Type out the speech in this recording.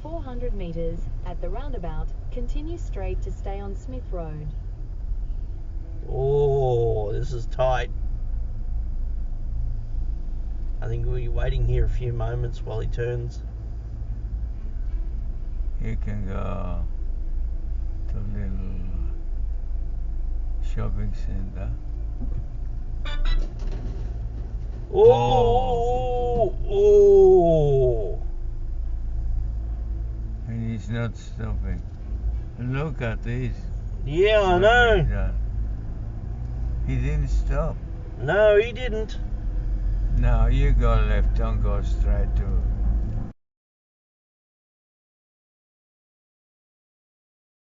400 meters, at the roundabout, continue straight to stay on Smith Road. Oh, this is tight. I think we'll be waiting here a few moments while he turns. You can go to a little shopping center. Oh. And he's not stopping. Look at this. Yeah, I know. He didn't stop. No, he didn't. No, you go left, don't go straight to